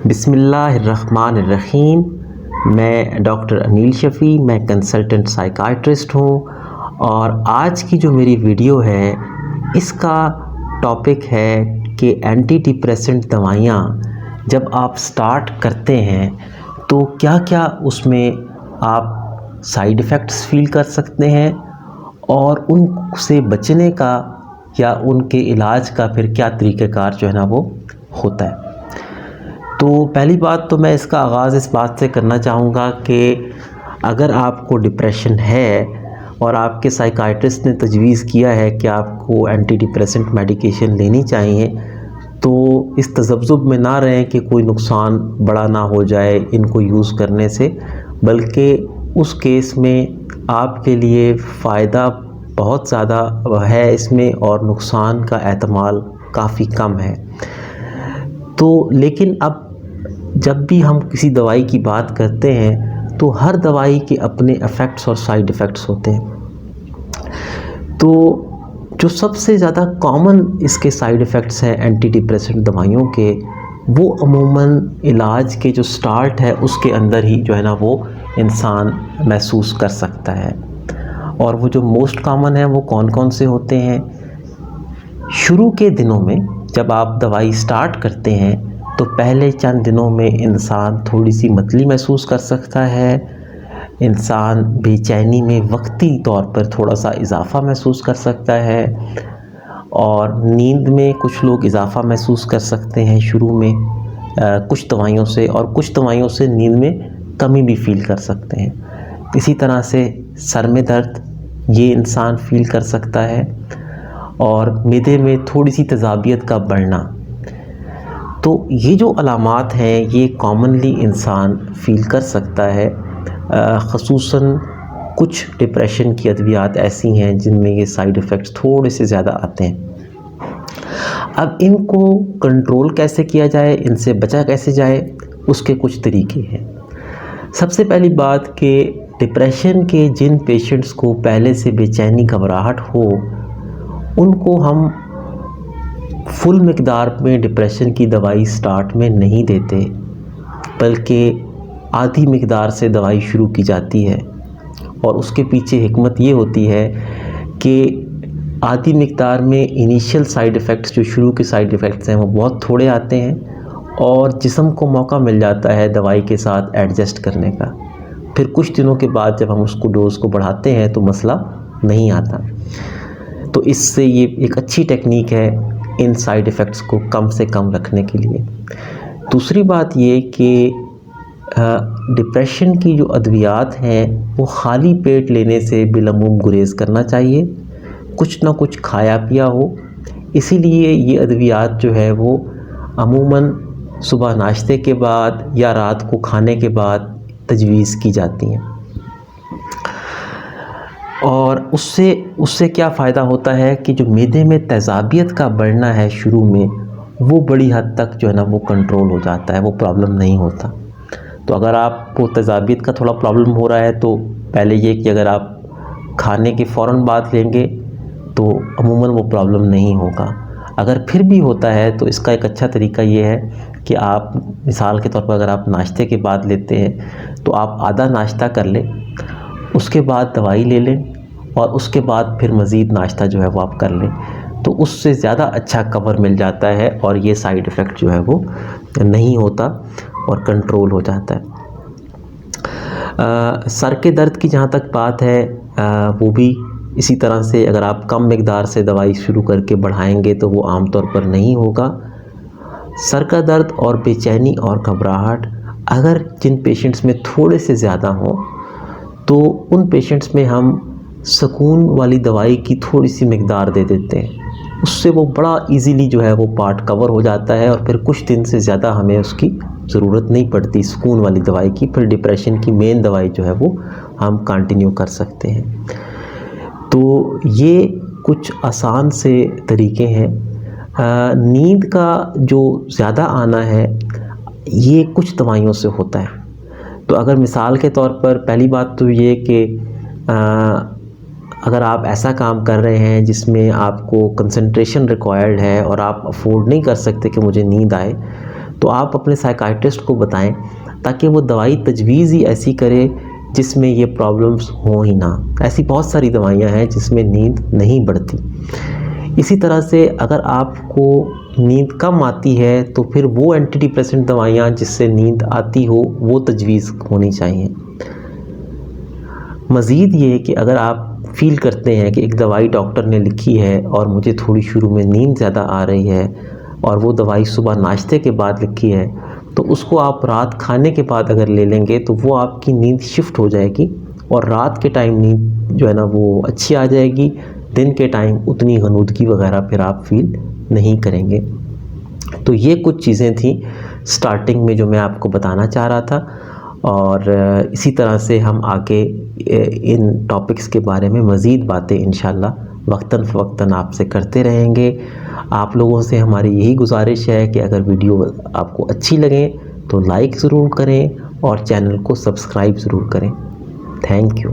बिस्मिल्लाहिर्रहमानिर्रहीम। मैं डॉक्टर अनील शफ़ी, मैं कंसल्टेंट साइकाइट्रिस्ट हूँ और आज की जो मेरी वीडियो है इसका टॉपिक है कि एंटी डिप्रेसेंट दवाइयाँ जब आप स्टार्ट करते हैं तो क्या क्या उसमें आप साइड इफ़ेक्ट्स फ़ील कर सकते हैं और उनसे बचने का या उनके इलाज का फिर क्या तरीक़ाकार जो है ना वो होता है। तो पहली बात तो मैं इसका आगाज़ इस बात से करना चाहूँगा कि अगर आपको डिप्रेशन है और आपके साइकाइट्रिस्ट ने तजवीज़ किया है कि आपको एंटी डिप्रेसेंट मेडिकेशन लेनी चाहिए, तो इस तज़ब्ज़ुब में ना रहें कि कोई नुकसान बड़ा ना हो जाए इनको यूज़ करने से, बल्कि उस केस में आपके लिए फ़ायदा बहुत ज़्यादा है इसमें और नुकसान का एहतमाल काफ़ी कम है। तो लेकिन अब जब भी हम किसी दवाई की बात करते हैं तो हर दवाई के अपने इफ़ेक्ट्स और साइड इफ़ेक्ट्स होते हैं। तो जो सबसे ज़्यादा कॉमन इसके साइड इफ़ेक्ट्स हैं एंटी डिप्रेसेंट दवाइयों के, वो अमूमन इलाज के जो स्टार्ट है उसके अंदर ही जो है ना वो इंसान महसूस कर सकता है। और वो जो मोस्ट कॉमन है वो कौन कौन से होते हैं? शुरू के दिनों में जब आप दवाई स्टार्ट करते हैं तो पहले चंद दिनों में इंसान थोड़ी सी मतली महसूस कर सकता है, इंसान बेचैनी में वक्ती तौर पर थोड़ा सा इजाफ़ा महसूस कर सकता है और नींद में कुछ लोग इजाफ़ा महसूस कर सकते हैं शुरू में कुछ दवाइयों से, और कुछ दवाइयों से नींद में कमी भी फ़ील कर सकते हैं। इसी तरह से सर में दर्द ये इंसान फ़ील कर सकता है और मैदे में थोड़ी सी तेज़ाबियत का बढ़ना। तो ये जो अलामात हैं ये कॉमनली इंसान फ़ील कर सकता है। ख़ुसूसन कुछ डिप्रेशन की अद्वियात ऐसी हैं जिनमें ये साइड इफ़ेक्ट्स थोड़े से ज़्यादा आते हैं। अब इनको कंट्रोल कैसे किया जाए, इनसे बचा कैसे जाए, उसके कुछ तरीके हैं। सबसे पहली बात कि डिप्रेशन के जिन पेशेंट्स को पहले से बेचैनी घबराहट हो उनको हम फुल मिक़दार में डिप्रेशन की दवाई स्टार्ट में नहीं देते, बल्कि आधी मिक़दार से दवाई शुरू की जाती है। और उसके पीछे हिकमत ये होती है कि आधी मिक़दार में इनिशियल साइड इफ़ेक्ट्स, जो शुरू के साइड इफ़ेक्ट्स हैं, वो बहुत थोड़े आते हैं और जिस्म को मौका मिल जाता है दवाई के साथ एडजस्ट करने का। फिर कुछ दिनों के बाद जब हम उसको डोज़ को बढ़ाते हैं तो मसला नहीं आता। तो इससे ये एक अच्छी टेक्निक है इन साइड इफ़ेक्ट्स को कम से कम रखने के लिए। दूसरी बात ये कि डिप्रेशन की जो अद्वियात हैं वो खाली पेट लेने से बिलअमूम गुरेज़ करना चाहिए, कुछ ना कुछ खाया पिया हो। इसीलिए ये अद्वियात जो है वो अमूमन सुबह नाश्ते के बाद या रात को खाने के बाद तजवीज़ की जाती हैं। और उससे क्या फ़ायदा होता है कि जो मैदे में तेज़ाबियत का बढ़ना है शुरू में, वो बड़ी हद तक जो है ना वो कंट्रोल हो जाता है, वो प्रॉब्लम नहीं होता। तो अगर आपको तेज़ाबियत का थोड़ा प्रॉब्लम हो रहा है तो पहले ये कि अगर आप खाने के फ़ौरन बाद लेंगे तो अमूमन वो प्रॉब्लम नहीं होगा। अगर फिर भी होता है तो इसका एक अच्छा तरीका ये है कि आप मिसाल के तौर पर अगर आप नाश्ते के बाद लेते हैं तो आप आधा नाश्ता कर लें, उसके बाद दवाई ले लें और उसके बाद फिर मज़ीद नाश्ता जो है वो आप कर लें, तो उससे ज़्यादा अच्छा कवर मिल जाता है और ये साइड इफ़ेक्ट जो है वो नहीं होता और कंट्रोल हो जाता है। सर के दर्द की जहाँ तक बात है, वो भी इसी तरह से अगर आप कम मिक़दार से दवाई शुरू करके बढ़ाएंगे तो वो आम तौर पर नहीं होगा। सर का दर्द और बेचैनी और घबराहट अगर जिन पेशेंट्स में थोड़े से ज़्यादा हों तो उन पेशेंट्स में हम सुकून वाली दवाई की थोड़ी सी मिक़दार दे देते हैं, उससे वो बड़ा इजीली जो है वो पार्ट कवर हो जाता है और फिर कुछ दिन से ज़्यादा हमें उसकी ज़रूरत नहीं पड़ती सुकून वाली दवाई की। फिर डिप्रेशन की मेन दवाई जो है वो हम कंटिन्यू कर सकते हैं। तो ये कुछ आसान से तरीके हैं। नींद का जो ज़्यादा आना है ये कुछ दवाइयों से होता है। तो अगर मिसाल के तौर पर पहली बात तो ये कि अगर आप ऐसा काम कर रहे हैं जिसमें आपको कंसंट्रेशन रिक्वायर्ड है और आप अफोर्ड नहीं कर सकते कि मुझे नींद आए, तो आप अपने साइकाइट्रिस्ट को बताएं ताकि वो दवाई तजवीज़ ही ऐसी करे जिसमें ये प्रॉब्लम्स हों ही ना। ऐसी बहुत सारी दवाइयाँ हैं जिसमें नींद नहीं बढ़ती। इसी तरह से अगर आपको नींद कम आती है तो फिर वो एंटी डिप्रेसेंट दवाइयाँ जिससे नींद आती हो वो तजवीज़ होनी चाहिए। मज़ीद ये कि अगर आप फील करते हैं कि एक दवाई डॉक्टर ने लिखी है और मुझे थोड़ी शुरू में नींद ज़्यादा आ रही है और वो दवाई सुबह नाश्ते के बाद लिखी है, तो उसको आप रात खाने के बाद अगर ले लेंगे तो वो आपकी नींद शिफ्ट हो जाएगी और रात के टाइम नींद जो है ना वो अच्छी आ जाएगी। दिन के टाइम उतनी गनूदगी वगैरह फिर आप फील नहीं करेंगे। तो ये कुछ चीज़ें थी स्टार्टिंग में जो मैं आपको बताना चाह रहा था, और इसी तरह से हम आगे इन टॉपिक्स के बारे में मज़ीद बातें इंशाल्लाह वक्तन फ़वक्तन आपसे करते रहेंगे। आप लोगों से हमारी यही गुजारिश है कि अगर वीडियो आपको अच्छी लगे तो लाइक ज़रूर करें और चैनल को सब्सक्राइब ज़रूर करें। Thank you.